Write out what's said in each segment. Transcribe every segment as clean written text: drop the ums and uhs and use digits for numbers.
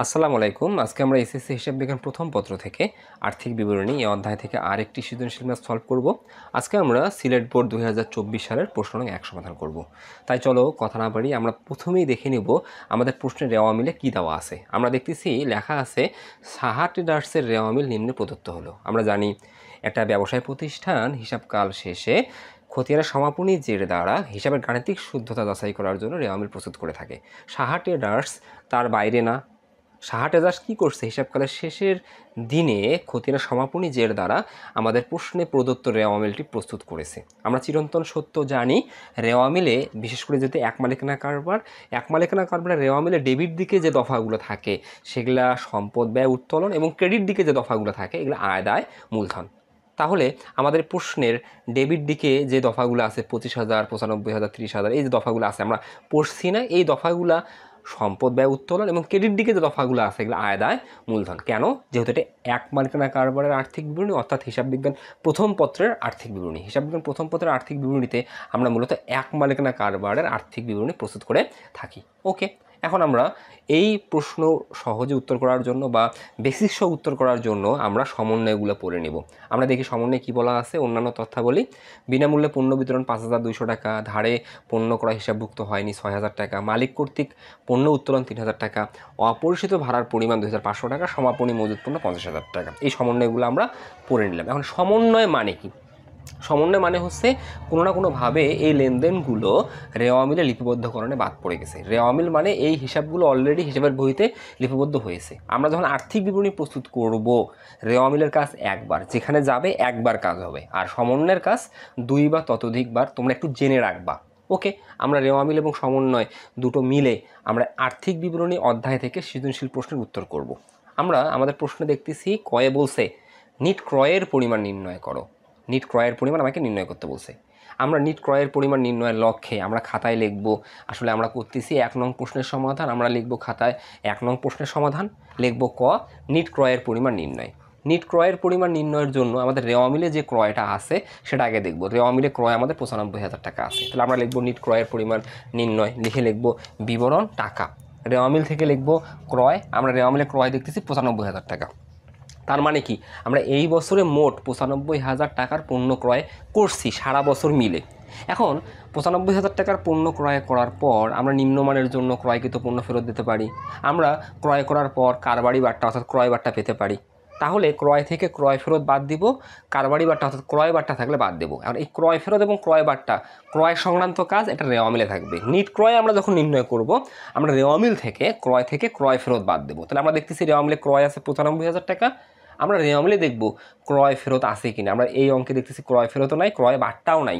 আসসালামু আলাইকুম। আজকে আমরা এসএসসি হিসাব বিজ্ঞান প্রথম পত্র থেকে আর্থিক বিবরণী এই অধ্যায় থেকে আরেকটি সৃজনশীল ম্যাথ সলভ করব। আজকে আমরা সিলেট বোর্ড 2024 সালের প্রশ্ন নং 1 সমাধান করব। তাই চলো কথা না বাড়িয়ে আমরা প্রথমেই দেখে নেব আমাদের প্রশ্নের রেওয়া মিলে কী দেওয়া আছে। আমরা দেখতেছি লেখা আছে সাহা ট্রেডার্সের রেওয়া মিল নিম্নে প্রদত্ত হলো। আমরা জানি একটা ব্যবসায় প্রতিষ্ঠান হিসাবকাল শেষে খতিয়ানের সমাপনী জের দ্বারা হিসাবের গাণিতিক শুদ্ধতা যাচাই করার জন্য রেওয়া মিল প্রস্তুত করে থাকে। সাহা ট্রেডার্স তার বাইরে না, সাহা ট্রেডার্স কী করছে, হিসাবকালের শেষের দিনে খতিয়ানের সমাপনী জের দ্বারা আমাদের প্রশ্নে প্রদত্ত রেওয়া মিলটি প্রস্তুত করেছে। আমরা চিরন্তন সত্য জানি রেওয়া মিলে, বিশেষ করে যদি এক মালিকানা কারবারের রেওয়া মিলে ডেবিট দিকে যে দফাগুলো থাকে সেগুলা সম্পদ ব্যয় উত্তোলন এবং ক্রেডিট দিকে যে দফাগুলো থাকে এগুলো আয় দায় মূলধন। তাহলে আমাদের প্রশ্নের ডেবিট দিকে যে দফাগুলো আছে 25,000, 95,000, 30,000 এই যে দফাগুলো আছে আমরা পড়ছি না, এই দফাগুলা সম্পদ ব্যয় উত্তোলন এবং ক্রেডিট দিকে যে দফাগুলো আছে এগুলো আয় দায় মূলধন। কেন? যেহেতু এটা এক মালিকানা কারবারের আর্থিক বিবরণী, অর্থাৎ হিসাব বিজ্ঞান প্রথম পত্রের আর্থিক বিবরণী। হিসাব বিজ্ঞান প্রথম পত্রের আর্থিক বিবরণীতে আমরা মূলত এক মালিকানা কারবারের আর্থিক বিবরণী প্রস্তুত করে থাকি। ওকে, এখন আমরা এই প্রশ্ন সহজে উত্তর করার জন্য বা বেসিক সহ উত্তর করার জন্য আমরা সমন্বয়গুলো পড়ে নেব। আমরা দেখি সমন্বয়ে কী বলা আছে। অন্যান্য তথ্যাবলী: বিনামূল্যে পণ্য বিতরণ 5,200 টাকা, ধারে পণ্য ক্রয় হিসাবভুক্ত হয়নি 6,000 টাকা, মালিক কর্তৃক পণ্য উত্তোলন 3,000 টাকা, অপরিশোধিত ভাড়ার পরিমাণ 2,500 টাকা, সমাপনী মজুত পণ্য 50,000 টাকা। এই সমন্বয়গুলো আমরা পড়ে নিলাম। এখন সমন্বয় মানে কি? সমন্বয় মানে হচ্ছে কোনো না কোনোভাবে এই লেনদেনগুলো রেওয়া মিলে লিপিবদ্ধকরণে বাদ পড়ে গেছে। রেওয়া মিল মানে এই হিসাবগুলো অলরেডি হিসাবের বইতে লিপিবদ্ধ হয়েছে। আমরা যখন আর্থিক বিবরণী প্রস্তুত করব, রেওয়া মিলের কাজ একবার, যেখানে যাবে একবার কাজ হবে, আর সমন্বয়ের কাজ 2 বা ততোধিকবার। তোমরা একটু জেনে রাখবা। ওকে, আমরা রেওয়া মিল এবং সমন্বয় দুটো মিলে আমরা আর্থিক বিবরণী অধ্যায় থেকে সৃজনশীল প্রশ্নের উত্তর করব। আমরা আমাদের প্রশ্নে দেখতেছি কয়ে বলছে নিট ক্রয়ের পরিমাণ নির্ণয় করো। নিট ক্রয়ের পরিমাণ আমাকে নির্ণয় করতে বলছে। আমরা নিট ক্রয়ের পরিমাণ নির্ণয়ের লক্ষ্যে আমরা খাতায় লিখব, আসলে আমরা করতেছি 1 নং প্রশ্নের সমাধান। আমরা লিখব খাতায় 1 নং প্রশ্নের সমাধান, লিখব ক নিট ক্রয়ের পরিমাণ নির্ণয়। নিট ক্রয়ের পরিমাণ নির্ণয়ের জন্য আমাদের রেওয়া মিলে যে ক্রয়টা আছে সেটা আগে দেখব। রেওয়া মিলে ক্রয় আমাদের 95,000 টাকা আছে, তাহলে আমরা লিখব নিট ক্রয়ের পরিমাণ নির্ণয়, লিখে লিখব বিবরণ টাকা। রেওয়া মিল থেকে লিখব ক্রয়, আমরা রেওয়া মিলে ক্রয় দেখতেছি 95,000 টাকা। তার মানে কি, আমরা এই বছরে মোট 95,000 টাকার পণ্য ক্রয় করছি সারা বছর মিলে। এখন 95,000 টাকার পণ্য ক্রয় করার পর আমরা নিম্নমানের জন্য ক্রয়কৃত পণ্য ফেরত দিতে পারি। আমরা ক্রয় করার পর কারবারি বাট্টা অর্থাৎ ক্রয় বাট্টা পেতে পারি। তাহলে ক্রয় থেকে ক্রয় ফেরত বাদ দিব, কারবারি বাট্টা অর্থাৎ ক্রয় বাট্টা থাকলে বাদ দেবো। আর এই ক্রয় ফেরত এবং ক্রয় বাট্টা ক্রয় সংক্রান্ত কাজ এটা রেওয়া মিলে থাকবে। নিট ক্রয় আমরা যখন নির্ণয় করব আমরা রেওয়া মিল থেকে ক্রয় ফেরত বাদ দেবো। তাহলে আমরা দেখতেছি রেওয়া মিলে ক্রয় আছে 95,000 টাকা, আমরা রেওয়া মিলে দেখব ক্রয় ফেরত আছে কিনা। আমরা এই অঙ্কে দেখতেছি ক্রয় ফেরতও নাই, ক্রয় বাট্টাও নাই,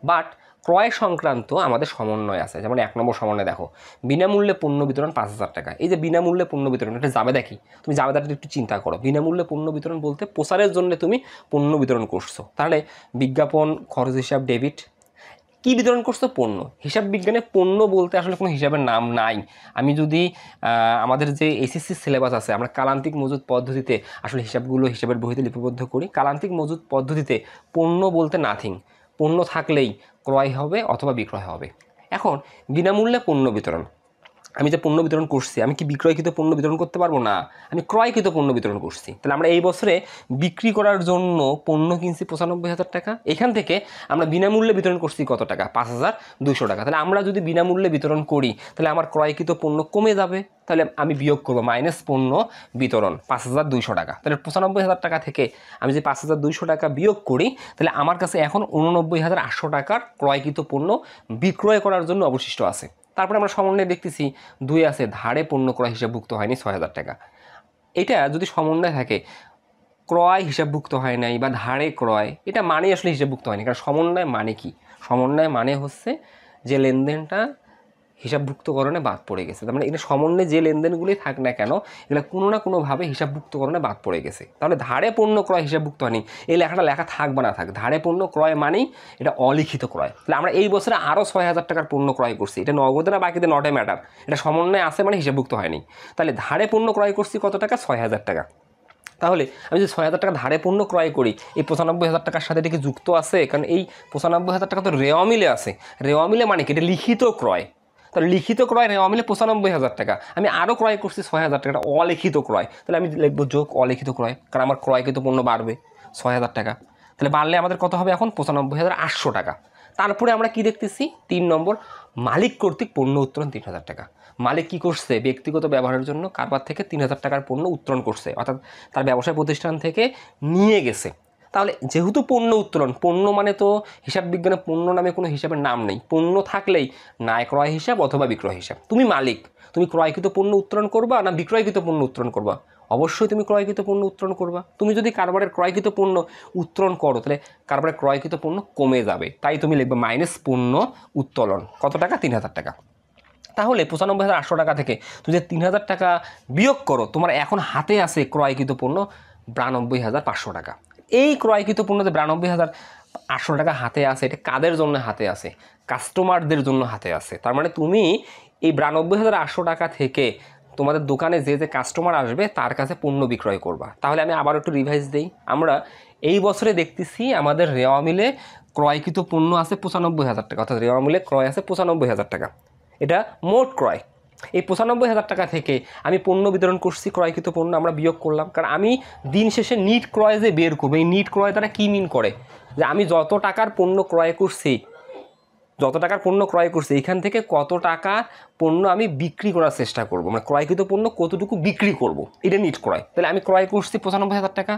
বাট ক্রয় সংক্রান্ত আমাদের সমন্বয় আছে। যেমন 1 নম্বর সমন্বয় দেখো, বিনামূল্যে পণ্য বিতরণ 5,000 টাকা। এই যে বিনামূল্যে পণ্য বিতরণ, এটা যাবে দেখি, তুমি জাবেদাটা একটু চিন্তা করো। বিনামূল্যে পণ্য বিতরণ বলতে প্রচারের জন্য তুমি পণ্য বিতরণ করছো, তাহলে বিজ্ঞাপন খরচ হিসাব ডেবিট। কি বিতরণ করছো? পণ্য। হিসাব বিজ্ঞানে পণ্য বলতে আসলে কোনো হিসাবের নাম নাই। আমি যদি আমাদের যে এসএসসি সিলেবাস আছে, আমরা কালান্তিক মজুদ পদ্ধতিতে আসলে হিসাবগুলো হিসাবের বইতে লিপিবদ্ধ করি। কালান্তিক মজুদ পদ্ধতিতে পণ্য বলতে নাথিং, পণ্য থাকলেই ক্রয় হবে অথবা বিক্রয় হবে। এখন বিনামূল্যে পণ্য বিতরণ, আমি যে পণ্য বিতরণ করছি, আমি কি বিক্রয়কৃত পণ্য বিতরণ করতে পারবো? না, আমি ক্রয়কৃত পণ্য বিতরণ করছি। তাহলে আমরা এই বছরে বিক্রি করার জন্য পণ্য কিনছি 95,000 টাকা। এখান থেকে আমরা বিনামূল্যে বিতরণ করছি কত টাকা? 5,200 টাকা। তাহলে আমরা যদি বিনামূল্যে বিতরণ করি তাহলে আমার ক্রয়কৃত পণ্য কমে যাবে। তাহলে আমি বিয়োগ করবো মাইনাস পণ্য বিতরণ 5,200 টাকা। তাহলে 95,000 টাকা থেকে আমি যে 5,200 টাকা বিয়োগ করি তাহলে আমার কাছে এখন 89,800 টাকার ক্রয়কৃত পণ্য বিক্রয় করার জন্য অবশিষ্ট আছে। তারপরে আমরা সমন্বয়ে দেখতেছি 2 আছে, ধারে পণ্য ক্রয় হিসাবভুক্ত হয়নি 6,000 টাকা। এটা যদি সমন্বয় থাকে ক্রয় হিসাবভুক্ত হয় নাই বা ধারে ক্রয়, এটা মানে আসলে হিসাবভুক্ত হয়নি। কারণ সমন্বয় মানে কি? সমন্বয় মানে হচ্ছে যে লেনদেনটা হিসাবভুক্তকরণে বাদ পড়ে গেছে। তার মানে এটা সমন্বয়ে যে লেনদেনগুলি থাক না কেন এগুলো কোনো না কোনোভাবে হিসাবভুক্তকরণে বাদ পড়ে গেছে। তাহলে ধারে পণ্য ক্রয় হিসাবভুক্ত হয়নি, এই লেখাটা লেখা থাক বা না থাক, ধারে পণ্য ক্রয় মানেই এটা অলিখিত ক্রয়। তাহলে আমরা এই বছরে আরও 6,000 টাকার পণ্য ক্রয় করছি, এটা নগদে না বাকিতে নট এ ম্যাটার, এটা সমন্বয় আছে মানে হিসাবভুক্ত হয়নি। তাহলে ধারে পণ্য ক্রয় করছি কত টাকা? 6,000 টাকা। তাহলে আমি যদি 6,000 টাকা ধারে পণ্য ক্রয় করি, এই 95,000 টাকার সাথে এটা কি যুক্ত আছে? কারণ এই 95,000 টাকা তো রেওয়া মিলে আছে। রেওয়া মিলে মানে কি? এটা লিখিত ক্রয়। তাহলে লিখিত ক্রয় নেওয়া মিলে 95,000 টাকা, আমি আরও ক্রয় করছি 6,000 টাকা, অলিখিত ক্রয়, তাহলে আমি লিখবো যোগ অলিখিত ক্রয়, কারণ আমার ক্রয়কৃত পণ্য বাড়বে 6,000 টাকা, তাহলে বাড়লে আমাদের কত হবে এখন 95,800 টাকা। তারপরে আমরা কি দেখতেছি 3 নম্বর, মালিক কর্তৃক পণ্য উত্তোলন 3,000 টাকা। মালিক কি করছে, ব্যক্তিগত ব্যবহারের জন্য কারবার থেকে 3,000 টাকার পণ্য উত্তোলন করছে, অর্থাৎ তার ব্যবসায় প্রতিষ্ঠান থেকে নিয়ে গেছে। তাহলে যেহেতু পণ্য উত্তোলন, পণ্য মানে তো হিসাব বিজ্ঞানে পণ্য নামে কোনো হিসাবের নাম নেই, পণ্য থাকলেই ন্যায় ক্রয় হিসাব অথবা বিক্রয় হিসাব। তুমি মালিক, তুমি ক্রয়কৃত পণ্য উত্তোলন করবা না বিক্রয়কৃত পণ্য উত্তোলন করবা? অবশ্যই তুমি ক্রয়কৃত পণ্য উত্তোলন করবা। তুমি যদি কারবারের ক্রয়কৃত পণ্য উত্তোলন করো তাহলে কারবারের ক্রয়কৃত পণ্য কমে যাবে, তাই তুমি লিখবে মাইনাস পণ্য উত্তোলন, কত টাকা 3,000 টাকা। তাহলে 95,800 টাকা থেকে তুমি যে 3,000 টাকা বিয়োগ করো, তোমার এখন হাতে আছে ক্রয়কৃত পণ্য 92,500 টাকা। এই ক্রয়কৃত পণ্য যে 92,800 টাকা হাতে আছে, এটা কাদের জন্য হাতে আছে? কাস্টমারদের জন্য হাতে আছে। তার মানে তুমি এই 92,800 টাকা থেকে তোমাদের দোকানে যে যে কাস্টমার আসবে তার কাছে পণ্য বিক্রয় করবা। তাহলে আমি আবার একটু রিভাইজ দিই, আমরা এই বছরে দেখতেছি আমাদের রেওয়া মিলে ক্রয়কৃত পণ্য আছে 95,000 টাকা, অর্থাৎ রেওয়া মিলে ক্রয় আছে 95,000 টাকা, এটা মোট ক্রয়। এই 95,000 টাকা থেকে আমি পণ্য বিতরণ করছি, ক্রয়কৃত পণ্য আমরা বিয়োগ করলাম, কারণ আমি দিন শেষে নিট ক্রয় যে বের করবো, এই নিট ক্রয় দ্বারা কী মিন করে যে আমি যত টাকার পণ্য ক্রয় করছি, এখান থেকে কত টাকা পণ্য আমি বিক্রি করার চেষ্টা করব, মানে ক্রয়কৃত পণ্য কতটুকু বিক্রি করব, এটা নিট ক্রয়। তাহলে আমি ক্রয় করছি 95,000 টাকা,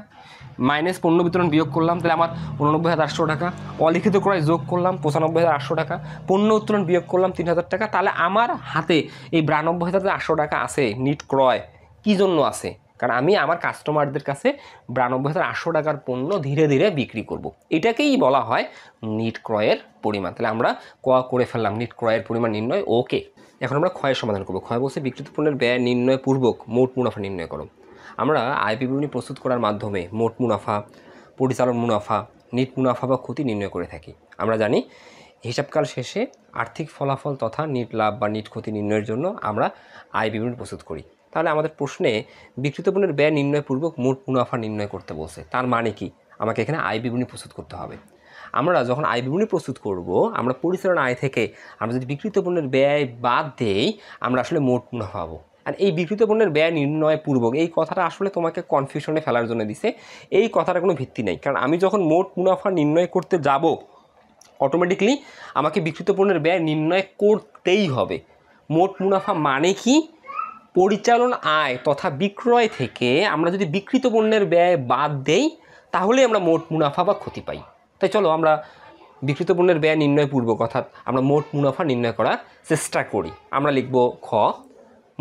মাইনাস পণ্য বিতরণ বিয়োগ করলাম, তাহলে আমার 89,800 টাকা, অলিখিত ক্রয় যোগ করলাম 95,800 টাকা, পণ্য উত্তোলন বিয়োগ করলাম 3,000 টাকা। তাহলে আমার হাতে এই 92,800 টাকা আছে নিট ক্রয়। কী জন্য আছে? কারণ আমি আমার কাস্টমারদের কাছে 92,800 টাকার পণ্য ধীরে ধীরে বিক্রি করব। এটাকেই বলা হয় নিট ক্রয়ের পরিমাণ। তাহলে আমরা করে ফেললাম নিট ক্রয়ের পরিমাণ নির্ণয়, ওকে। এখন আমরা ক্ষয়ের সমাধান করব। ক্ষয় বলছে বিক্রিত পণ্যের ব্যয় নির্ণয় পূর্বক মোট মুনাফা নির্ণয় করো। আমরা আয় বিবরণী প্রস্তুত করার মাধ্যমে মোট মুনাফা, পরিচালন মুনাফা, নিট মুনাফা বা ক্ষতি নির্ণয় করে থাকি। আমরা জানি হিসাবকাল শেষে আর্থিক ফলাফল তথা নিট লাভ বা নিট ক্ষতি নির্ণয়ের জন্য আমরা আয় বিবরণী প্রস্তুত করি। তাহলে আমাদের প্রশ্নে বিক্রিত পণ্যের ব্যয় নির্ণয়পূর্বক মোট মুনাফা নির্ণয় করতে বলছে, তার মানে কি? আমাকে এখানে আয় বিবরণী প্রস্তুত করতে হবে। আমরা যখন আয় বিবরণী প্রস্তুত করব, আমরা পরিচালনা আয় থেকে আমরা যদি বিক্রিত পণ্যের ব্যয় বাদ দেই, আমরা আসলে মোট মুনাফা পাবো। আর এই বিক্রিত পণ্যের ব্যয় নির্ণয়পূর্বক এই কথাটা আসলে তোমাকে কনফিউশনে ফেলার জন্য দিছে। এই কথাটা কোনো ভিত্তি নেই, কারণ আমি যখন মোট মুনাফা নির্ণয় করতে যাব, অটোমেটিকলি আমাকে বিক্রিত পণ্যের ব্যয় নির্ণয় করতেই হবে। মোট মুনাফা মানে কি? পরিচালন আয় তথা বিক্রয় থেকে আমরা যদি বিক্রিত পণ্যের ব্যয় বাদ দেই, তাহলে আমরা মোট মুনাফা বা ক্ষতি পাই। তাই চলো আমরা বিক্রিত পণ্যের ব্যয় নির্ণয় পূর্বক অর্থাৎ আমরা মোট মুনাফা নির্ণয় করার চেষ্টা করি। আমরা লিখব খ,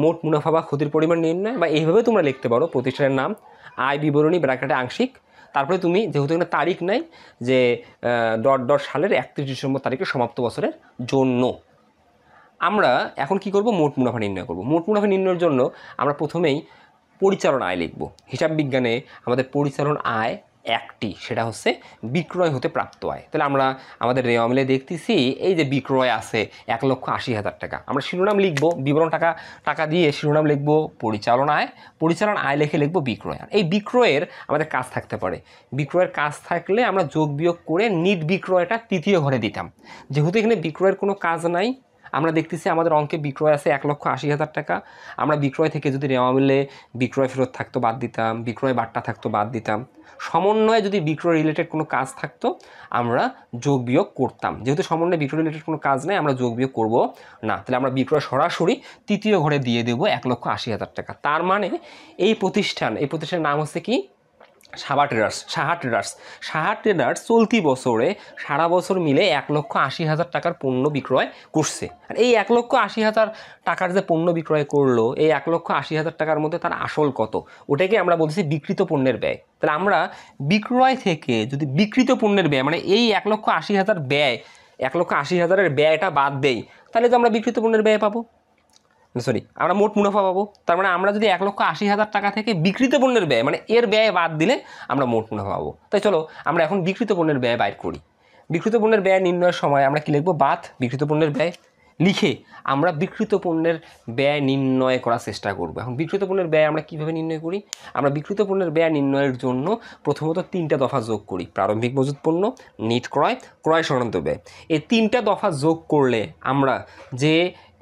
মোট মুনাফা বা ক্ষতির পরিমাণ নির্ণয়, বা এইভাবে তোমরা লিখতে পারো প্রতিষ্ঠানের নাম, আয় বিবরণী ব্র্যাকেটে আংশিক, তারপরে তুমি যেহেতু এখানে তারিখ নাই যে সালের 31 ডিসেম্বর তারিখে সমাপ্ত বছরের জন্য। আমরা এখন কি করব? মোট মুনাফা নির্ণয় করব। মোট মুনাফা নির্ণয়ের জন্য আমরা প্রথমেই পরিচালন আয় লিখব। হিসাব বিজ্ঞানে আমাদের পরিচালন আয় একটি, সেটা হচ্ছে বিক্রয় হতে প্রাপ্ত আয়। তাহলে আমরা আমাদের রেওয়া মিলে দেখতেছি এই যে বিক্রয় আছে 1,80,000 টাকা, আমরা শিরোনাম লিখব, বিবরণ টাকা দিয়ে শিরোনাম লিখব পরিচালন আয়, পরিচালন আয় লিখব বিক্রয়। এই বিক্রয়ের আমাদের কাজ থাকতে পারে, বিক্রয়ের কাজ থাকলে আমরা যোগ বিয়োগ করে নিট বিক্রয়টা তৃতীয় ঘরে দিতাম। যেহেতু এখানে বিক্রয়ের কোনো কাজ নাই, আমরা দেখতেছি আমাদের অঙ্কে বিক্রয় আছে 1,80,000 টাকা, আমরা বিক্রয় থেকে যদি রেওয়া মিলে বিক্রয় ফেরত থাকতো বাদ দিতাম, বিক্রয় বাট্টা থাকতো বাদ দিতাম, সমন্বয়ে যদি বিক্রয় রিলেটেড কোনো কাজ থাকতো আমরা যোগ বিয়োগ করতাম। যেহেতু সমন্বয়ে বিক্রয় রিলেটেড কোনো কাজ নেই, আমরা যোগ বিয়োগ করব না। তাহলে আমরা বিক্রয় সরাসরি তৃতীয় ঘরে দিয়ে দেবো 1,80,000 টাকা। তার মানে এই প্রতিষ্ঠানের নাম হচ্ছে কি? সাহা ট্রেডার্স চলতি বছরে সারা বছর মিলে 1,80,000 টাকার পণ্য বিক্রয় করছে। আর এই 1,80,000 টাকার যে পণ্য বিক্রয় করলো, এই 1,80,000 টাকার মধ্যে তার আসল কত, ওটাকে আমরা বলছি বিক্রিত পণ্যের ব্যয়। তাহলে আমরা বিক্রয় থেকে যদি বিক্রিত পণ্যের ব্যয় মানে এই 1,80,000 ব্যয়, 1,80,000-এর ব্যয়টা বাদ দেই, তাহলে তো আমরা বিক্রিত পণ্যের ব্যয় পাবো, আমরা মোট মুনাফা পাবো। তার মানে আমরা যদি 1,80,000 টাকা থেকে বিক্রিত পণ্যের ব্যয় মানে এর ব্যয় বাদ দিলে আমরা মোট মুনাফা পাবো। তাই চলো আমরা এখন বিক্রিত পণ্যের ব্যয় বাইর করি। বিক্রিত পণ্যের ব্যয় নির্ণয়ের সময় আমরা কি লিখবো? বাদ বিক্রিত পণ্যের ব্যয় লিখে আমরা বিক্রিত পণ্যের ব্যয় নির্ণয় করার চেষ্টা করব। এখন বিক্রিত পণ্যের ব্যয় আমরা কীভাবে নির্ণয় করি? আমরা বিক্রিত পণ্যের ব্যয় নির্ণয়ের জন্য প্রথমত 3টা দফা যোগ করি। প্রারম্ভিক মজুত পণ্য, নিট ক্রয়, ক্রয় সংক্রান্ত ব্যয়। এই 3টা দফা যোগ করলে আমরা যে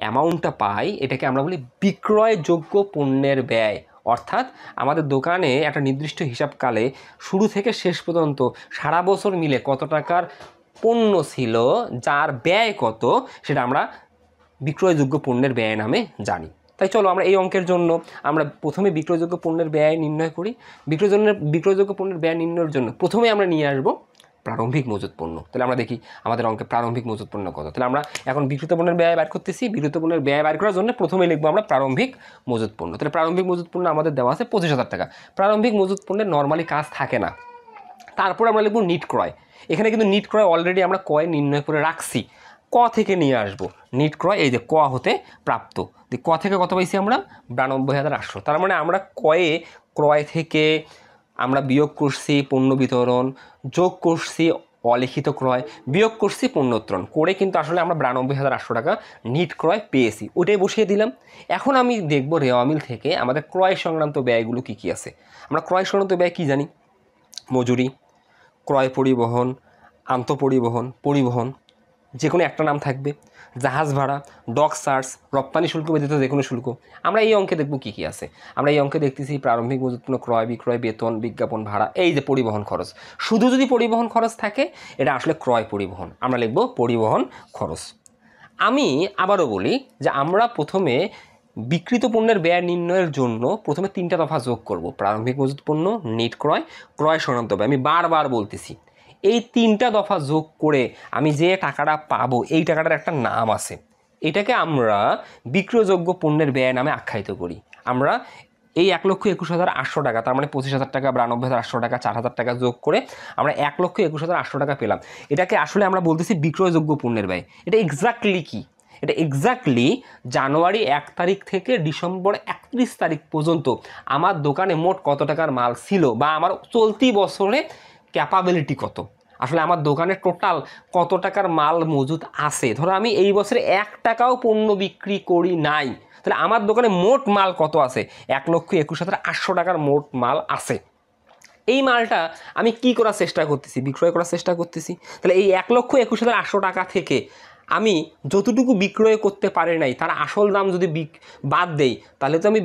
অ্যামাউন্টটা পাই এটাকে আমরা বলি বিক্রয়যোগ্য পণ্যের ব্যয়। অর্থাৎ আমাদের দোকানে একটা নির্দিষ্ট হিসাবকালে শুরু থেকে শেষ পর্যন্ত সারা বছর মিলে কত টাকার পণ্য ছিল, যার ব্যয় কত, সেটা আমরা বিক্রয়যোগ্য পণ্যের ব্যয় নামে জানি। তাই চলো আমরা এই অঙ্কের জন্য আমরা প্রথমে বিক্রয়যোগ্য পণ্যের ব্যয় নির্ণয় করি। বিক্রয়যোগ্য পণ্যের ব্যয় নির্ণয়ের জন্য প্রথমে আমরা নিয়ে আসবো প্রারম্ভিক মজুত পণ্য। তাহলে আমরা দেখি আমাদের অঙ্কে প্রারম্ভিক মজুত পণ্য কত। তাহলে আমরা এখন বিক্রিত পণ্যের ব্যয় বার করতেছি। বিক্রিত পণ্যের ব্যয় বার করার জন্য প্রথমে লিখবো আমরা প্রারম্ভিক মজুত পণ্য। তাহলে প্রারম্ভিক মজুত পণ্য আমাদের দেওয়া আছে 25,000 টাকা। প্রারম্ভিক মজুত পণ্যের নর্মালি কাজ থাকে না। তারপর আমরা লিখবো নিট ক্রয়। এখানে কিন্তু নিট ক্রয় অলরেডি আমরা কয় নির্ণয় করে রাখছি। ক থেকে নিয়ে আসবো নিট ক্রয়, এই যে ক হতে প্রাপ্ত। ক থেকে কত পাইছি আমরা 92,800। তার মানে আমরা ক্রয় থেকে আমরা বিয়োগ করছি পণ্য বিতরণ, যোগ করছি অলিখিত ক্রয়, বিয়োগ করছি পণ্য উত্তোলন করে কিন্তু আসলে আমরা 92,800 টাকা নিট ক্রয় পেয়েছি। ওটাই বসিয়ে দিলাম। এখন আমি দেখবো রেওয়া মিল থেকে আমাদের ক্রয় সংক্রান্ত ব্যয়গুলো কী কী আছে। আমরা ক্রয় সংক্রান্ত ব্যয় কী জানি? মজুরি, ক্রয় পরিবহন, আন্তঃপরিবহন, পরিবহন, যে কোনো একটা নাম থাকবে, জাহাজ ভাড়া, ডক চার্জ, রপ্তানি শুল্ক ব্যতীত যে কোনো শুল্ক। আমরা এই অঙ্কে দেখব কী কী আছে। আমরা এই অঙ্কে দেখতেছি প্রারম্ভিক মজুত পণ্য, ক্রয় বিক্রয়, বেতন, বিজ্ঞাপন, ভাড়া, এই যে পরিবহন খরচ। শুধু যদি পরিবহন খরচ থাকে এটা আসলে ক্রয় পরিবহন, আমরা লিখব পরিবহন খরচ। আমি আবারও বলি যে আমরা প্রথমে বিক্রিত পণ্যের ব্যয় নির্ণয়ের জন্য প্রথমে 3টা দফা যোগ করব। প্রারম্ভিক মজুত পণ্য, নিট ক্রয়, ক্রয় সংক্রান্ত ব্যয়। আমি বারবার বলতেছি এই 3টা দফা যোগ করে আমি যে টাকাটা পাবো এই টাকাটার একটা নাম আছে। এটাকে আমরা বিক্রয়যোগ্য পণ্যের ব্যয় নামে আখ্যায়িত করি। আমরা এই 1,21,800 টাকা, তার মানে 25,000 টাকা, 92,800 টাকা, 4,000 টাকা যোগ করে আমরা 1,21,800 টাকা পেলাম। এটাকে আসলে আমরা বলতেছি বিক্রয়যোগ্য পণ্যের ব্যয়। এটা এক্স্যাক্টলি কি? এটা এক্স্যাক্টলি জানুয়ারি 1 তারিখ থেকে ডিসেম্বর 31 তারিখ পর্যন্ত আমার দোকানে মোট কত টাকার মাল ছিল, বা আমার চলতি বছরে ক্যাপাবিলিটি কত, আসলে আমার দোকানে টোটাল কত টাকার মাল মজুদ আছে। ধরো আমি এই বছরে 1 টাকাও পণ্য বিক্রি করি নাই, তাহলে আমার দোকানে মোট মাল কত আছে? 1,21,800 টাকার মোট মাল আছে। এই মালটা আমি কি করার চেষ্টা করতেছি? বিক্রয় করার চেষ্টা করতেছি। তাহলে এই 1,21,800 টাকা থেকে আমি যতটুকু বিক্রয় করতে পারি নাই তার আসল দাম যদি বাদ দেই, তাহলে তো আমি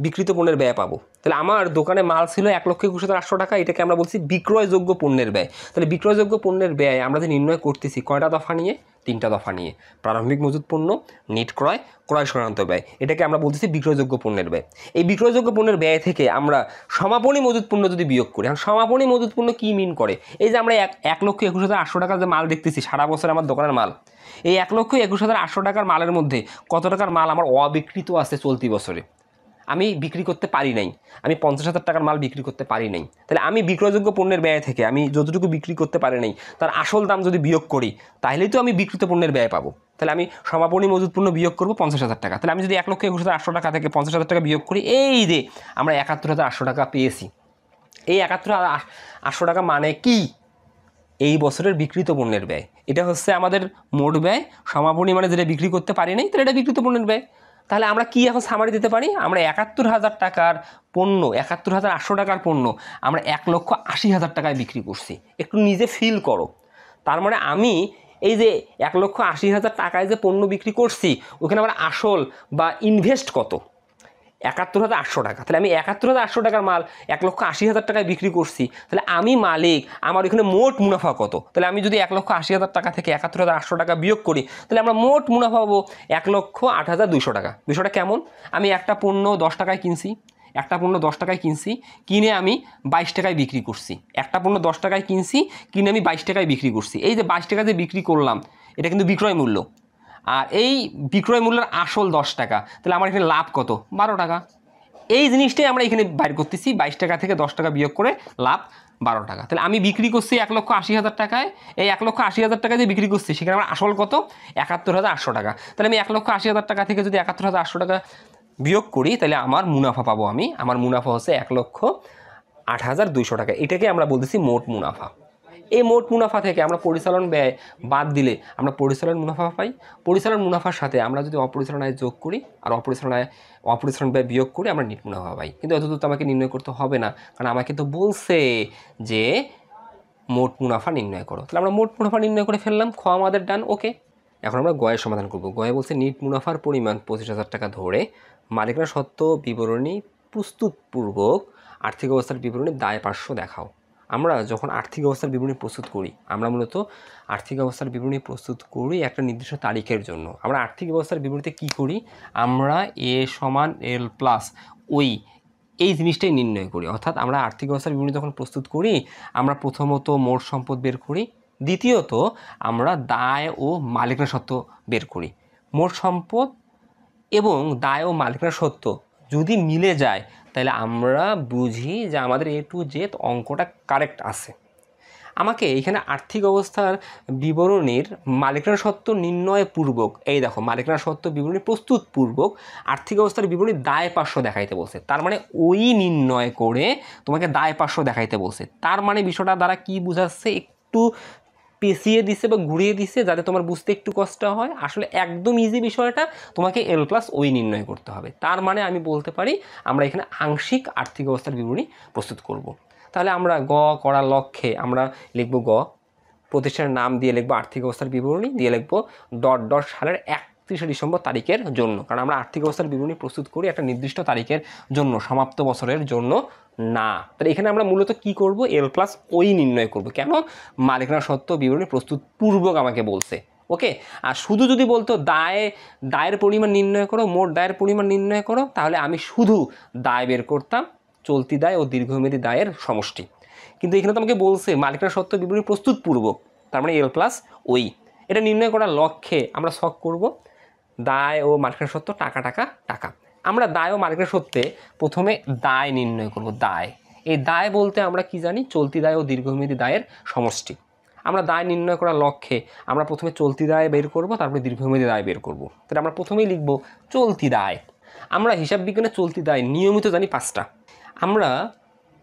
বিক্রিত পণ্যের ব্যয় পাবো। তাহলে আমার দোকানে মাল ছিল 1,21,800 টাকা, এটাকে আমরা বলছি বিক্রয়যোগ্য পণ্যের ব্যয়। তাহলে বিক্রয়যোগ্য পণ্যের ব্যয় আমরা যে নির্ণয় করতেছি কয়টা দফা নিয়ে? 3টা দফা নিয়ে। প্রারম্ভিক মজুত পণ্য, নিট ক্রয়, ক্রয় সংক্রান্ত ব্যয়, এটাকে আমরা বলতেছি বিক্রয়যোগ্য পণ্যের ব্যয়। এই বিক্রয়যোগ্য পণ্যের ব্যয় থেকে আমরা সমাপনী মজুত পণ্য যদি বিয়োগ করি, এখন সমাপনী মজুত পণ্য কী মিন করে? এই যে আমরা 1,21,800 টাকার যে মাল দেখতেছি সারা বছর আমার দোকানের মাল, এই 1,21,800 টাকার মালের মধ্যে কত টাকার মাল আমার অবিকৃত আছে চলতি বছরে, আমি বিক্রি করতে পারি নাই, আমি 50,000 টাকার মাল বিক্রি করতে পারি নাই। তাহলে আমি বিক্রয়যোগ্য পণ্যের ব্যয় থেকে আমি যতটুকু বিক্রি করতে পারি নাই তার আসল দাম যদি বিয়োগ করি, তাহলেই তো আমি বিক্রিত পণ্যের ব্যয় পাবো। তাহলে আমি সমাপনী মজুত পণ্য বিয়োগ করবো 50,000 টাকা। তাহলে আমি যদি 1,21,800 টাকা থেকে 50,000 টাকা বিয়োগ করি, এই যে আমরা 71,800 টাকা পেয়েছি। এই 71,800 টাকা মানে কি? এই বছরের বিক্রিত পণ্যের ব্যয়। এটা হচ্ছে আমাদের মোট ব্যয়। সমাপনী মানে যেটা বিক্রি করতে পারি নাই, তাহলে এটা বিক্রিত পণ্যের ব্যয়। তাহলে আমরা কি এখন সামারি দিতে পারি? আমরা 71,000 টাকার পণ্য, 71,800 টাকার পণ্য আমরা 1,80,000 টাকায় বিক্রি করছি। একটু নিজে ফিল করো। তার মানে আমি এই যে 1,80,000 টাকায় যে পণ্য বিক্রি করছি, ওখানে আমার আসল বা ইনভেস্ট কত? 71,800 টাকা। তাহলে আমি 71,800 টাকার মাল 1,80,000 টাকায় বিক্রি করছি, তাহলে আমি মালিক, আমার এখানে মোট মুনাফা কত? তাহলে আমি যদি 1,80,000 টাকা থেকে 71,800 টাকা বিয়োগ করি, তাহলে আমরা মোট মুনাফা পাবো 1,08,200 টাকা। বিষয়টা কেমন? আমি একটা পণ্য 10 টাকায় কিনছি, কিনে আমি 22 টাকায় বিক্রি করছি। একটা পণ্য 10 টাকায় কিনছি, কিনে আমি 22 টাকায় বিক্রি করছি। এই যে 22 টাকা যে বিক্রি করলাম, এটা কিন্তু বিক্রয় মূল্য। আর এই বিক্রয় মূল্যের আসল 10 টাকা, তাহলে আমার এখানে লাভ কত? 12 টাকা। এই জিনিসটাই আমরা এখানে বাইর করতেছি। 22 টাকা থেকে 10 টাকা বিয়োগ করে লাভ 12 টাকা। তাহলে আমি বিক্রি করছি 1,80,000 টাকায়। এই 1,80,000 টাকা যে বিক্রি করছি, সেখানে আমার আসল কত? 71,800 টাকা। তাহলে আমি 1,80,000 টাকা থেকে যদি 71,800 টাকা বিয়োগ করি, তাহলে আমার মুনাফা পাবো আমি। আমার মুনাফা হচ্ছে 1,08,200 টাকা। এটাকে আমরা বলতেছি মোট মুনাফা। এই মোট মুনাফা থেকে আমরা পরিচালন ব্যয় বাদ দিলে আমরা পরিচালন মুনাফা পাই। পরিচালন মুনাফার সাথে আমরা যদি অপরিচালন আয় যোগ করি আর অপরিচালন ব্যয় বিয়োগ করি, আমরা নিট মুনাফা পাই। কিন্তু এতদূর তো আমাকে নির্ণয় করতে হবে না, কারণ আমাকে তো বলছে যে মোট মুনাফা নির্ণয় করো। তাহলে আমরা মোট মুনাফা নির্ণয় করে ফেললাম। খ আমাদের ডান। ওকে, এখন আমরা গয়ের সমাধান করব। গয়ে বলছে নিট মুনাফার পরিমাণ 25,000 টাকা ধরে মালিকানা সত্ত্ব বিবরণী প্রস্তুতপূর্বক আর্থিক অবস্থার বিবরণী দায় পার্শ্ব দেখাও। আমরা যখন আর্থিক অবস্থার বিবরণী প্রস্তুত করি, আমরা মূলত আর্থিক অবস্থার বিবরণী প্রস্তুত করি একটা নির্দিষ্ট তারিখের জন্য। আমরা আর্থিক অবস্থার বিবরণীতে কি করি, আমরা এ সমান এল প্লাস ওই এই জিনিসটাই নির্ণয় করি। অর্থাৎ আমরা আর্থিক অবস্থার বিবরণী যখন প্রস্তুত করি, আমরা প্রথমত মোট সম্পদ বের করি, দ্বিতীয়ত আমরা দায় ও মালিকানা সত্ত্ব বের করি। মোট সম্পদ এবং দায় ও মালিকানা সত্ত্ব যদি মিলে যায় তাহলে আমরা বুঝি যে আমাদের এ টু জেড অঙ্কটা কারেক্ট আছে। আমাকে এখানে আর্থিক অবস্থার বিবরণীর মালিকানা সত্ত্ব নির্ণয় পূর্বক, এই দেখো মালিকানা সত্ত্ব বিবরণী প্রস্তুত পূর্বক আর্থিক অবস্থার বিবরণী দায় পার্শ্ব দেখাইতে বলছে। তার মানে ওই নির্ণয় করে তোমাকে দায় পার্শ্ব দেখাইতে বলছে। তার মানে বিষয়টা দ্বারা কি বোঝাচ্ছে, একটু পেঁচিয়ে দিছে বা ঘুরিয়ে দিছে যাতে তোমার বুঝতে একটু কষ্ট হয়। আসলে একদম ইজি বিষয়টা, তোমাকে এল প্লাস ওই নির্ণয় করতে হবে। তার মানে আমি বলতে পারি আমরা এখানে আংশিক আর্থিক অবস্থার বিবরণী প্রস্তুত করব। তাহলে আমরা গ করার লক্ষ্যে আমরা লিখব গ, প্রতিষ্ঠানের নাম দিয়ে লিখবো আর্থিক অবস্থার বিবরণী, দিয়ে লিখবো ডট ডট সালের 31শে ডিসেম্বর তারিখের জন্য। কারণ আমরা আর্থিক অবস্থার বিবরণী প্রস্তুত করি একটা নির্দিষ্ট তারিখের জন্য, সমাপ্ত বছরের জন্য না। তাহলে এখানে আমরা মূলত কি করব, এল প্লাস ওই নির্ণয় করব। কেন, মালিকানা সত্ত্ব বিবরণী প্রস্তুত পূর্বক আমাকে বলছে। ওকে, আর শুধু যদি বলতো দায়ের পরিমাণ নির্ণয় করো, মোট দায়ের পরিমাণ নির্ণয় করো, তাহলে আমি শুধু দায় বের করতাম, চলতি দায় ও দীর্ঘমেয়াদী দায়ের সমষ্টি। কিন্তু এখানে তো আমাকে বলছে মালিকানা সত্ত্ব বিবরণী প্রস্তুত পূর্বক, তার মানে এল প্লাস ওই। এটা নির্ণয় করার লক্ষ্যে আমরা শখ করব দায় ও মালিকানা সত্ত্ব টাকা টাকা টাকা। আমরা দায় ও মালিকানা সত্ত্বে প্রথমে দায় নির্ণয় করব। দায়, এই দায় বলতে আমরা কি জানি, চলতি দায় ও দীর্ঘমেয়াদী দায়ের সমষ্টি। আমরা দায় নির্ণয় করার লক্ষ্যে আমরা প্রথমে চলতি দায় বের করব, তারপরে দীর্ঘমেয়াদী দায় বের করব। তাহলে আমরা প্রথমেই লিখব চলতি দায়। আমরা হিসাব বিজ্ঞানে চলতি দায় নিয়মিত জানি 5টা। আমরা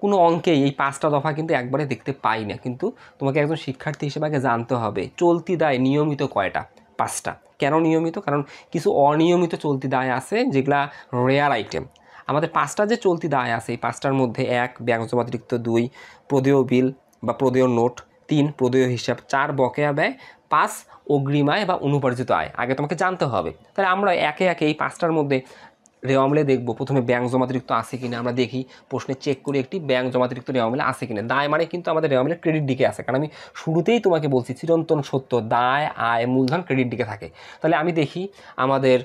কোনো অঙ্কে এই 5টা দফা কিন্তু একবারে দেখতে পাই না, কিন্তু তোমাকে একজন শিক্ষার্থী হিসেবে আগে জানতে হবে চলতি দায় নিয়মিত কয়টা, 5টা। কেন নিয়মিত, কারণ কিছু অনিয়মিত চলতি দায় আছে যেগুলা রেয়ার আইটেম। আমাদের 5টা যে চলতি দায় আছে, এই 5টার মধ্যে 1 ব্যাংক জমাতিরিক্ত, 2 প্রদেয় বিল বা প্রদেয় নোট, 3 প্রদেয় হিসাব, 4 বকেয়া ব্যয়, 5 অগ্রিম আয় বা অনুপার্জিত আয়। আগে তোমাকে জানতে হবে। তাহলে আমরা একে একে এই 5টার মধ্যে রেওয়ামিলে দেখবো প্রথমে ব্যাংক জমাতিরিক্ত আছে কিনা। আমরা দেখি প্রশ্নে চেক করি একটি ব্যাংক জমাতিরিক্ত রেওয়ামিলে আছে কিনা। দায় মানে কিন্তু আমাদের রেওয়ামিলের ক্রেডিট দিকে আছে, কারণ আমি শুরুতেই তোমাকে বলছি চিরন্তন সত্য, দায় আয় মূলধন ক্রেডিট দিকে থাকে। তাহলে আমি দেখি আমাদের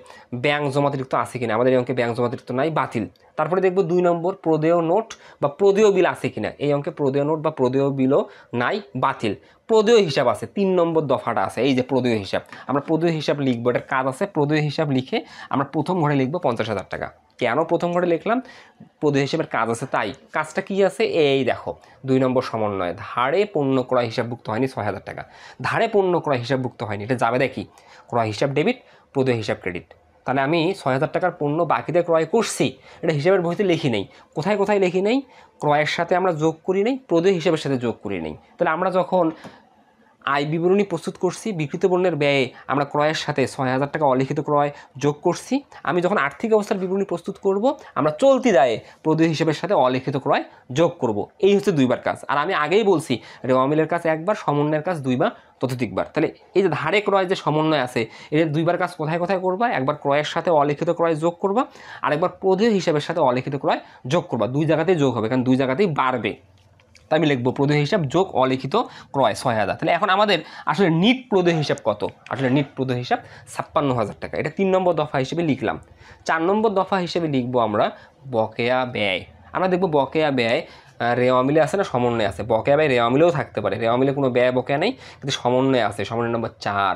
ব্যাংক জমাতিরিক্ত আছে কিনা। আমাদের এই অঙ্কে ব্যাংক জমাতিরিক্ত নাই, বাতিল। তারপরে দেখব 2 নম্বর প্রদেয় নোট বা প্রদেয় বিল আছে কিনা। এই অঙ্কে প্রদেয় নোট বা প্রদেয় বিলও নাই, বাতিল। প্রদেয় হিসাব আছে, 3 নম্বর দফাটা আছে, এই যে প্রদেয় হিসাব। আমরা প্রদেয় হিসাব লিখবো, এটার কাজ আছে। প্রদেয় হিসাব লিখে আমরা প্রথম ঘরে লিখবো 50,000 টাকা। কেন প্রথম ঘরে লিখলাম, প্রদেয় হিসাবের কাজ আছে তাই। কাজটা কি আছে, এই দেখো 2 নম্বর সমন্বয়, ধারে পণ্য ক্রয় হিসাবভুক্ত হয়নি 6,000 টাকা। ধারে পণ্য ক্রয় হিসাবভুক্ত হয়নি, এটা যাবে দেখি ক্রয় হিসাব ডেবিট, প্রদেয় হিসাব ক্রেডিট। তাহলে আমি 6,000 টাকার পণ্য বাকিতে ক্রয় করছি, এটা হিসাবের বইতে লিখি নেই। কোথায় কোথায় লিখি নেই, ক্রয়ের সাথে আমরা যোগ করি নেই, প্রদেয় হিসাবের সাথে যোগ করি নেই। তাহলে আমরা যখন আয় বিবরণী প্রস্তুত করছি, বিক্রিত পণ্যের ব্যয়ে আমরা ক্রয়ের সাথে 6,000 টাকা অলিখিত ক্রয় যোগ করছি। আমি যখন আর্থিক অবস্থার বিবরণী প্রস্তুত করব, আমরা চলতি দায়ে প্রদেয় হিসাবের সাথে অলিখিত ক্রয় যোগ করব। এই হচ্ছে 2বার কাজ। আর আমি আগেই বলছি রেওয়ামিলের কাজ 1বার, সমন্বয়ের কাজ 2বার, ততোধিকবার। তাহলে এই যে ধারে ক্রয় যে সমন্বয় আছে, এর 2বার কাজ কোথায় কোথায় করবা, একবার ক্রয়ের সাথে অলিখিত ক্রয় যোগ করবা, আরেকবার প্রদেয় হিসাবের সাথে অলিখিত ক্রয় যোগ করবা। 2 জায়গাতেই যোগ হবে, কারণ 2 জায়গাতেই বাড়বে। তাই আমি লিখবো প্রদেয় হিসাব যোগ অলিখিত ক্রয় 6,000। তাহলে এখন আমাদের আসলে নিট প্রদেয় হিসাব কত, আসলে নিট প্রদেয় হিসাব 56,000 টাকা। এটা 3 নম্বর দফা হিসেবে লিখলাম। 4 নম্বর দফা হিসেবে লিখবো আমরা বকেয়া ব্যয়। আমরা দেখবো বকেয়া ব্যয় রেওয়ামিলে আছে না সমন্বয় আছে। বকেয়া ব্যয় রেওয়ামিলেও থাকতে পারে, রেওয়ামিলে কোনো ব্যয় বকেয়া নেই, কিন্তু সমন্বয় আছে। সমন্বয় নম্বর 4,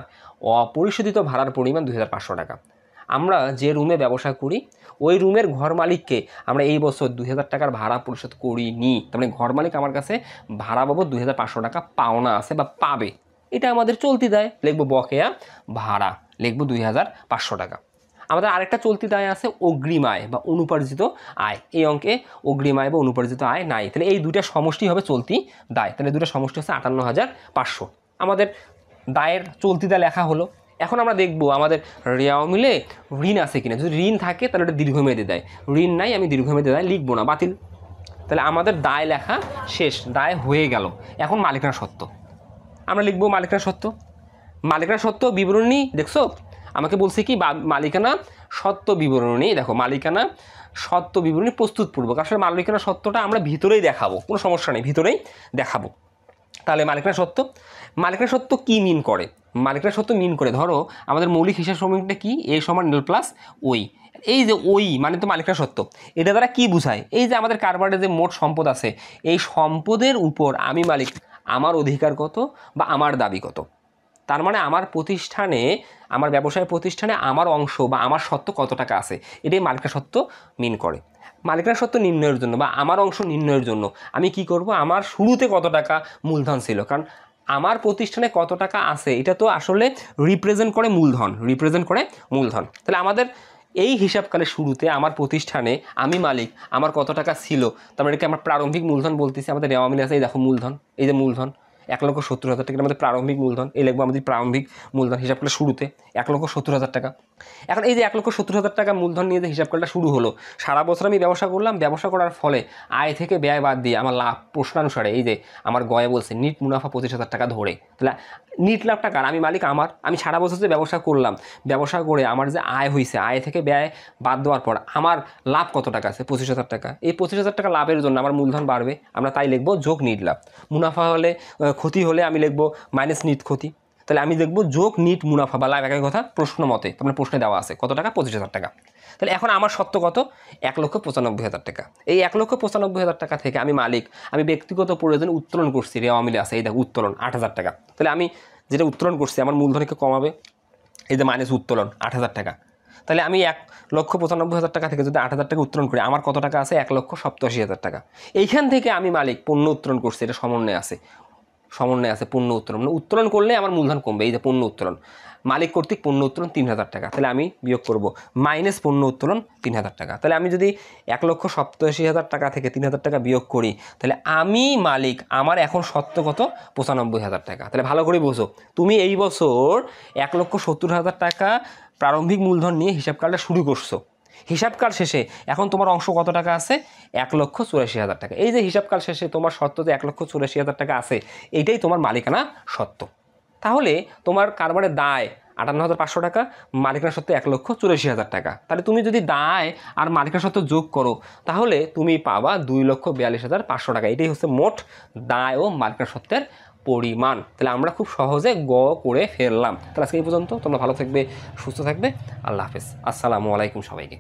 অপরিশোধিত ভাড়ার পরিমাণ 2,500 টাকা। আমরা যে রুমে ব্যবসা করি, ওই রুমের ঘর মালিককে আমরা এই বছর 2,000 টাকার ভাড়া পরিশোধ করিনি। তার মানে ঘর মালিক আমার কাছে ভাড়া বাবদ 2,500 টাকা পাওনা আছে বা পাবে, এটা আমাদের চলতি দায়। লিখবো বকেয়া ভাড়া, লিখবো 2,500 টাকা। আমাদের আরেকটা চলতি দায় আছে অগ্রিম আয় বা অনুপার্জিত আয়। এই অঙ্কে অগ্রিম আয় বা অনুপার্জিত আয় নাই। তাহলে এই দুইটা সমষ্টি হবে চলতি দায়। তাহলে দুটো সমষ্টি হচ্ছে 58,500। আমাদের দায়ের চলতি দায় লেখা হলো। এখন আমরা দেখব আমাদের রেওয়ামিলে ঋণ আছে কিনা। যদি ঋণ থাকে তাহলে এটা দীর্ঘমেয়াদী দায়, ঋণ নাই, আমি দীর্ঘমেয়াদী দায় লিখবো না, বাতিল। তাহলে আমাদের দায় লেখা শেষ, দায় হয়ে গেল। এখন মালিকানা সত্ত্ব আমরা লিখবো। মালিকানা সত্ত্ব মালিকানা সত্ত্ব বিবরণী দেখছো, আমাকে বলছে কি মালিকানা সত্ত্ব বিবরণী, দেখো মালিকানা সত্ত্ব বিবরণী প্রস্তুতপূর্বক। আসলে মালিকানা সত্ত্বটা আমরা ভিতরেই দেখাবো, কোনো সমস্যা নেই, ভিতরেই দেখাবো। তাহলে মালিকানা সত্ত্ব, মালিকানা সত্ত্ব কি মিন করে? মালিকানা সত্ত্ব মিন করে, ধরো আমাদের মৌলিক হিসাব সমীকরণটা কি, এ সমান এল প্লাস ওই। এই যে ওই মানে তো মালিকানা সত্ত্ব, এটা দ্বারা কি বোঝায়? এই যে আমাদের কারবারে যে মোট সম্পদ আছে, এই সম্পদের উপর আমি মালিক, আমার অধিকার কত বা আমার দাবি কত। তার মানে আমার প্রতিষ্ঠানে, আমার ব্যবসায় প্রতিষ্ঠানে আমার অংশ বা আমার সত্ত্ব কত টাকা আছে, এটাই মালিকানা সত্ত্ব মিন করে। মালিকানা সত্ত্ব নির্ণয়ের জন্য বা আমার অংশ নির্ণয়ের জন্য আমি কি করব, আমার শুরুতে কত টাকা মূলধন ছিল, কারণ আমার প্রতিষ্ঠানে কত টাকা আছে এটা তো আসলে রিপ্রেজেন্ট করে মূলধন, রিপ্রেজেন্ট করে মূলধন। তাহলে আমাদের এই হিসাবকালের শুরুতে আমার প্রতিষ্ঠানে আমি মালিক, আমার কত টাকা ছিল, তারপরে এটাকে আমার প্রারম্ভিক মূলধন বলতেছি। আমাদের নেওয়া মিলে আছে, এই দেখো মূলধন, এই যে মূলধন 1,70,000 টাকা আমাদের প্রারম্ভিক মূলধন, এই লিখবো আমাদের প্রারম্ভিক মূলধন হিসাবকালের শুরুতে 1,70,000 টাকা। এখন এই যে 1,70,000 টাকা মূলধন নিয়ে যে হিসাবকালটা শুরু হলো, সারা বছর আমি ব্যবসা করলাম, ব্যবসা করার ফলে আয় থেকে ব্যয় বাদ দিয়ে আমার লাভ প্রশ্নানুসারে, এই যে আমার গয়ে বলছে নিট মুনাফা 25,000 টাকা ধরে, তাহলে নিট লাভ টাকার আমি মালিক আমার, আমি সারা বছর যে ব্যবসা করলাম, ব্যবসা করে আমার যে আয় হয়েছে, আয় থেকে ব্যয় বাদ দেওয়ার পর আমার লাভ কত টাকা আছে, 25,000 টাকা। এই 25,000 টাকা লাভের জন্য আমার মূলধন বাড়বে, আমরা তাই লিখবো যোগ নিট লাভ। মুনাফা হলে, ক্ষতি হলে আমি লিখবো মাইনাস নিট ক্ষতি। তাহলে আমি দেখবো যোগ নিট মুনাফা বা লাভ, একই কথা প্রশ্ন মতে, তোমার প্রশ্নে দেওয়া আছে কত টাকা, 25,000 টাকা। তাহলে এখন আমার সত্ত্ব কত, 1,95,000 টাকা। এই 1,95,000 টাকা থেকে আমি মালিক, আমি ব্যক্তিগত প্রয়োজনে উত্তোলন করছি, রেওয়া মিলে আছে, এই দেখো উত্তোলন 8,000 টাকা। তাহলে আমি যেটা উত্তোলন করছি আমার মূলধনকে কমাবে, এই যে মাইনাস উত্তোলন 8,000 টাকা। তাহলে আমি 1,95,000 টাকা থেকে যদি 8,000 টাকা উত্তোলন করি, আমার কত টাকা আছে, 1,87,000 টাকা। এইখান থেকে আমি মালিক পণ্য উত্তোলন করছি, এটা সমন্বয় আছে, সমন্বয় আছে পণ্য উত্তোলন, মানে উত্তোলন করলে আমার মূলধন কমবে। এই যে পণ্য উত্তোলন, মালিক কর্তৃক পণ্য উত্তোলন 3,000 টাকা, তাহলে আমি বিয়োগ করব মাইনাস পণ্য উত্তোলন 3,000 টাকা। তাহলে আমি যদি 1,87,000 টাকা থেকে 3,000 টাকা বিয়োগ করি, তাহলে আমি মালিক, আমার এখন সত্ত্ব কত, 95,000 টাকা। তাহলে ভালো করে বোঝো, তুমি এই বছর 1,70,000 টাকা প্রারম্ভিক মূলধন নিয়ে হিসাবকালটা শুরু করছো, হিসাবকাল শেষে এখন তোমার অংশ কত টাকা আছে, 1,84,000 টাকা। এই যে হিসাবকাল শেষে তোমার সত্ত্ব যে 1,84,000 টাকা আছে, এইটাই তোমার মালিকানা সত্ত্ব। তাহলে তোমার কারবারের দায় 58,500 টাকা, মালিকানা সত্ত্ব 1,84,000 টাকা। তাহলে তুমি যদি দায় আর মালিকানা সত্ত্ব যোগ করো, তাহলে তুমি পাবা 2,42,500 টাকা। এটাই হচ্ছে মোট দায় ও মালিকানা সত্ত্বের পরিমাণ। তাহলে আমরা খুব সহজে করে ফেললাম। তাহলে আজকে এই পর্যন্ত, তোমরা ভালো থাকবে, সুস্থ থাকবে, আল্লাহ হাফেজ, আসসালামু আলাইকুম সবাইকে।